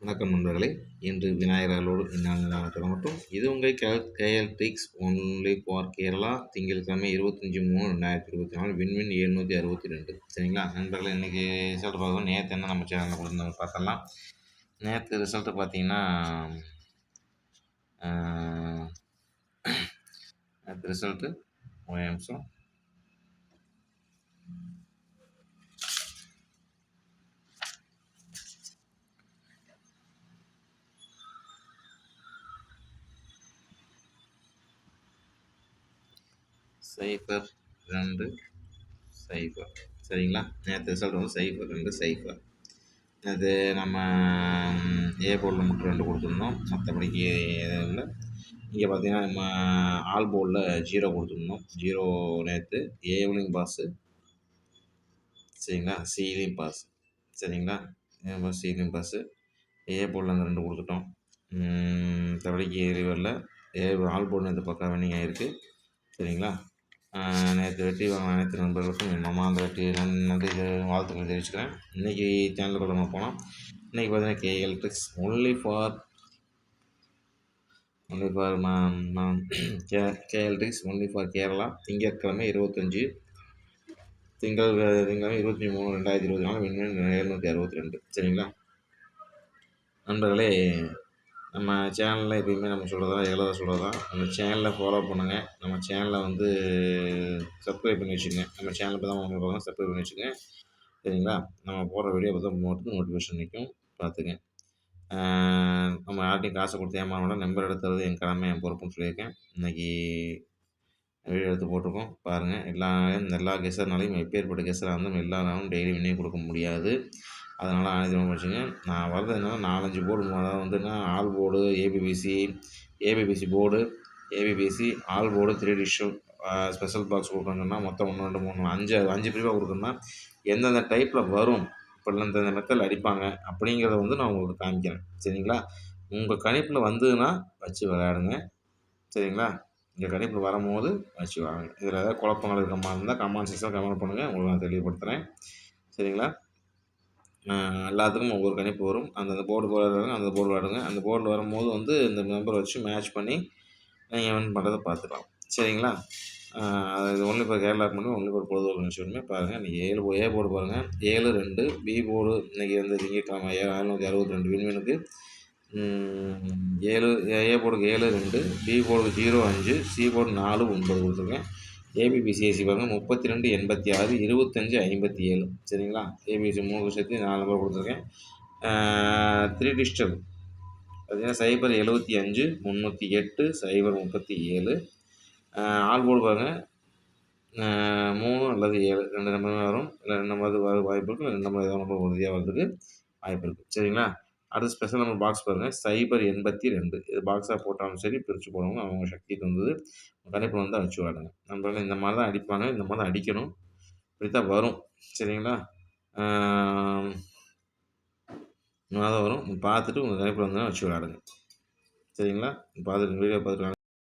வணக்கம் நண்பர்களே. இன்று விநாயகர்களோடு நான் தொடங்கட்டும். இது உங்கள் KL tricks only for Kerala. திங்கட்கிழமை 25/3/2024 விண்வின் 762. சரிங்களா நண்பர்களே, இன்றைக்கி ரிசல்ட் பார்க்கணும். நேற்று என்ன நம்ம சேனலில் கொடுத்துருந்தோம் பார்த்துடலாம். நேற்று ரிசல்ட்டு பார்த்தீங்கன்னா நேற்று ரிசல்ட்டு ஒரு நிமிஷம். சைஃபர் 2 0. சரிங்களா, நேற்று ரிசல்ட் வந்து 0 2 0. அது நம்ம ஏ போர்டில் மட்டும் 2 கொடுத்துருந்தோம், மற்றபடிக்கு எதுவும் இல்லை. இங்கே பார்த்தீங்கன்னா நம்ம ஆல் போர்டில் 0 கொடுத்துருந்தோம். 0 நேற்று. ஏவிலையும் பாஸு, சரிங்களா, சிலையும் பாஸ், சரிங்களா, சிலையும் பாஸு. ஏ போர்டில் அந்த 2 கொடுத்துட்டோம். மற்றபடிக்கு ரிவரில் ஆல் போர்டு நேற்று பக்கா வின்னிங் ஆகிருக்கு. சரிங்களா, நேற்று வெற்றி வாங்கின அனைத்து நண்பர்களுக்கும் என் அந்த வெற்றி நன்றி வாழ்த்துக்கள் தெரிவிச்சுக்கிறேன். இன்றைக்கி சேனலுக்குள்ள நம்ம போனோம். இன்றைக்கி பார்த்தீங்கன்னா KL tricks only for KL tricks only for Kerala. திங்கட்கிழமை 25 திங்கட்கிழமை 23/2024 விண்வெளி 762. சரிங்களா நண்பர்களே, நம்ம சேனலில் எப்பயுமே நம்ம சொல்கிறதா எவ்வளோ சொல்கிறதா, நம்ம சேனலில் ஃபாலோ பண்ணுங்கள். நம்ம சேனலில் வந்து சப்ஸ்கிரைப் பண்ணி வச்சுக்கோங்க. நம்ம சேனலில் இப்போ தான் உங்களுக்கு பார்க்கணும், சப்ஸ்கிரைப் பண்ணி வச்சுக்கோங்க. சரிங்களா, நம்ம போடுற வீடியோ பார்த்தா மட்டும் நோட்டிஃபிகேஷன் நிற்கும், பார்த்துங்க. நம்ம யார்ட்டையும் காசை கொடுத்து ஏமாறோட நம்பர் எடுத்துறது என் கடமை, என் பொறுப்புன்னு சொல்லியிருக்கேன். இன்றைக்கி வீடியோ எடுத்து போட்டிருக்கோம் பாருங்கள். எல்லா கெஸ்ஸர்னாலையும் எப்பேற்பட்ட கெஸ்ஸராக இருந்தாலும் எல்லா நாளும் டெய்லி வின்னிங் கொடுக்க முடியாது. அதனால் ஆணையமாக வச்சுங்க. நான் வர்றது என்னென்னா 4-5 போர்டு, அதாவது வந்துன்னா ஆல் போர்டு, ஏபிபிசி போர்டு, ஏபிபிசி ஆல் போர்டு, 3 டிஷ்ஷும் ஸ்பெஷல் பாக்ஸ் கொடுக்கணுன்னா மொத்தம் 1 2 3 5 பிரிவாக கொடுக்கணுன்னா எந்தெந்த டைப்பில் வரும், இப்போ இந்த மெத்தடில் அடிப்பாங்க அப்படிங்கிறத வந்து நான் உங்களுக்கு காமிக்கிறேன். சரிங்களா, உங்கள் கணிப்பில் வந்ததுன்னா வச்சு விளையாடுங்க. சரிங்களா, இங்கே கணிப்பில் வரும்போது வச்சு வாங்க. இதில் ஏதாவது குழப்பங்கள் இருக்க மாதிரி இருந்தால் கமெண்ட் செக்ஷனில் கமெண்ட் பண்ணுங்கள், உங்களுக்கு நான் தெளிவுபடுத்துகிறேன். சரிங்களா, எல்லாத்துக்கும் ஒவ்வொரு கணிப்பு வரும். அந்தந்த போர்டு விளையாடுறாங்க, அந்த போர்டு விளையாடுங்க. அந்த போர்டில் வரும்போது வந்து இந்த நம்பரை வச்சு மேட்ச் பண்ணி நீங்கள் வின் பண்ணுறதை பார்த்துக்கலாம். சரிங்களா, இது ஒன்லி ஃபார் கேரளாவுக்கு மட்டும் ஒன்லி ஃபார் பொழுதுபோக்கு நிகழ்ச்சி பாருங்கள். இன்றைக்கி ஏ போர்டு பாருங்கள், 7 2. பி போர்டு இன்றைக்கி வந்து திங்கட்கிழமை 762 வின்வினுக்கு 7. ஏ போர்டுக்கு 7 2, பி போர்டுக்கு 0 5, சி போர்டு 4 9 கொடுத்துருக்கேன். ஏபிபிசிஎஸ்சி பாருங்கள் 32 86 25 57. சரிங்களா, ஏபிசி 3 சேர்த்து 4 நம்பர் கொடுத்துருக்கேன். 3 டிஜிட்டல் பார்த்தீங்கன்னா 0 75 308 0 37. ஆல் போர்டு பாருங்கள் 3 அல்லது 7 2 நம்பர் வரும். இல்லை 2 நம்பர் வர வாய்ப்பு இருக்குது, இல்லை 2 நம்பர் ஏதாவது நம்பர் உறுதியாக வரதுக்கு வாய்ப்பு இருக்குது. சரிங்களா, அடுத்து ஸ்பெஷல் நம்பர் பாக்ஸ் பாருங்கள் 0 82. இது பாக்ஸாக போட்டாலும் சரி, பிரித்து போடணும், அவங்க சக்திக்கு வந்தது கணிப்பில் வந்து அடிச்சு விளாடுங்க. நம்மளால இந்த மாதிரி தான் அடிப்பாங்க, இந்த மாதிரி தான் அடிக்கணும், இப்படி தான் வரும். சரிங்களா, இந்த மாதிரி தான் வரும். பார்த்துட்டு உங்கள் கணிப்பில் வந்து வச்சு விளாடுங்க. சரிங்களா, பார்த்துட்டு வீடியோ பார்த்துட்டு